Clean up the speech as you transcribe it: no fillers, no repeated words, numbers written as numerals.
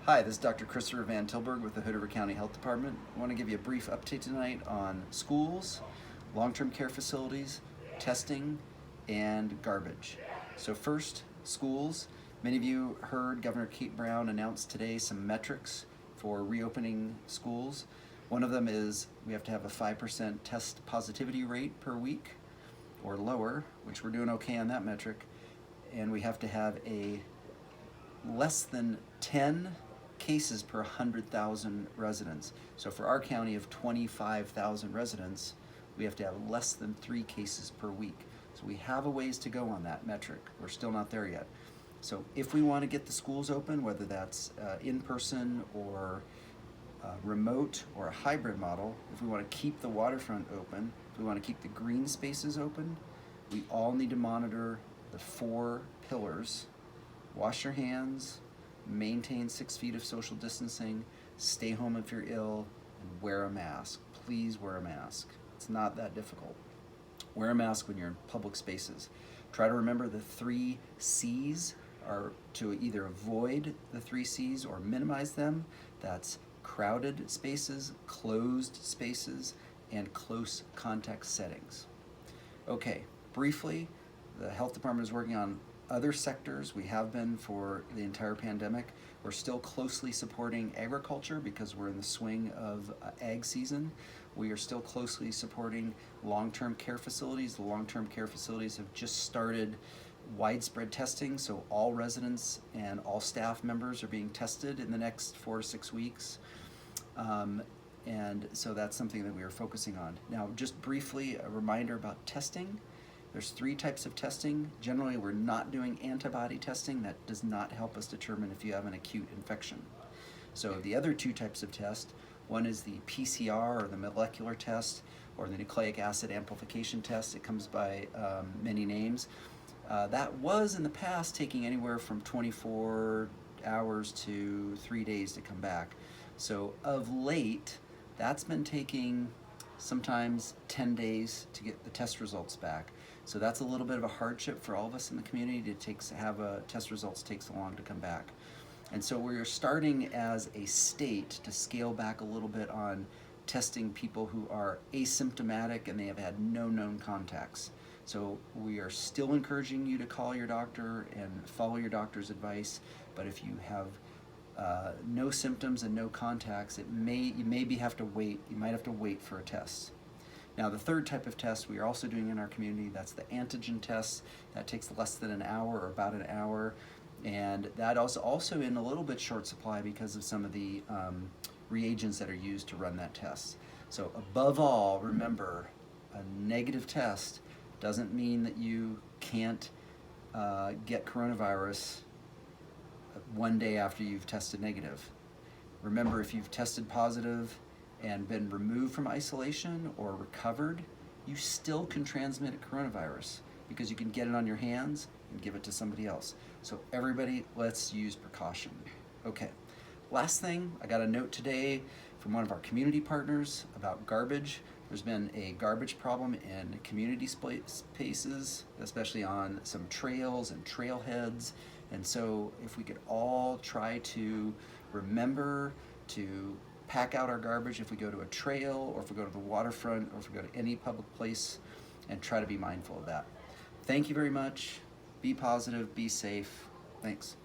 Hi, this is Dr. Christopher Van Tilburg with the Hood River County Health Department. I want to give you a brief update tonight on schools, long-term care facilities, testing, and garbage. So first, schools. Many of you heard Governor Kate Brown announce today some metrics for reopening schools. One of them is we have to have a 5% test positivity rate per week or lower, which we're doing okay on that metric. And we have to have a less than 10 cases per 100,000 residents. So for our county of 25,000 residents, we have to have less than 3 cases per week. So we have a ways to go on that metric. We're still not there yet. So if we want to get the schools open, whether that's in person or remote or a hybrid model, if we want to keep the waterfront open, if we want to keep the green spaces open, we all need to monitor the 4 pillars. Wash your hands, maintain 6 feet of social distancing, stay home if you're ill, and wear a mask. Please wear a mask. It's not that difficult. Wear a mask when you're in public spaces. Try to remember the 3 C's are to either avoid the 3 C's or minimize them. That's crowded spaces, closed spaces, and close contact settings. Okay, briefly, the health department is working on other sectors. We have been for the entire pandemic. We're still closely supporting agriculture because we're in the swing of ag season. We are still closely supporting long-term care facilities. The long-term care facilities have just started widespread testing, so all residents and all staff members are being tested in the next 4 to 6 weeks. And so that's something that we are focusing on. Now, just briefly, a reminder about testing. There's 3 types of testing. Generally, we're not doing antibody testing. That does not help us determine if you have an acute infection. So the other 2 types of test, one is the PCR or the molecular test or the nucleic acid amplification test. It comes by many names. That was in the past taking anywhere from 24 hours to 3 days to come back. So of late, that's been taking sometimes 10 days to get the test results back. So that's a little bit of a hardship for all of us in the community to have test results take so long to come back. And so we're starting as a state to scale back a little bit on testing people who are asymptomatic and they have had no known contacts. So we are still encouraging you to call your doctor and follow your doctor's advice, but if you have no symptoms and no contacts, you might have to wait for a test. Now, the 3rd type of test we are also doing in our community, that's the antigen test. That takes less than an hour or about an hour, and that is also in a little bit short supply because of some of the reagents that are used to run that test. So above all, remember, a negative test doesn't mean that you can't get coronavirus 1 day after you've tested negative. Remember, if you've tested positive and been removed from isolation or recovered, you still can transmit coronavirus because you can get it on your hands and give it to somebody else. So everybody, let's use precaution. Okay, last thing, I got a note today from one of our community partners about garbage. There's been a garbage problem in community spaces, especially on some trails and trailheads. And so if we could all try to remember to pack out our garbage if we go to a trail or if we go to the waterfront or if we go to any public place, and try to be mindful of that. Thank you very much. Be positive, be safe. Thanks.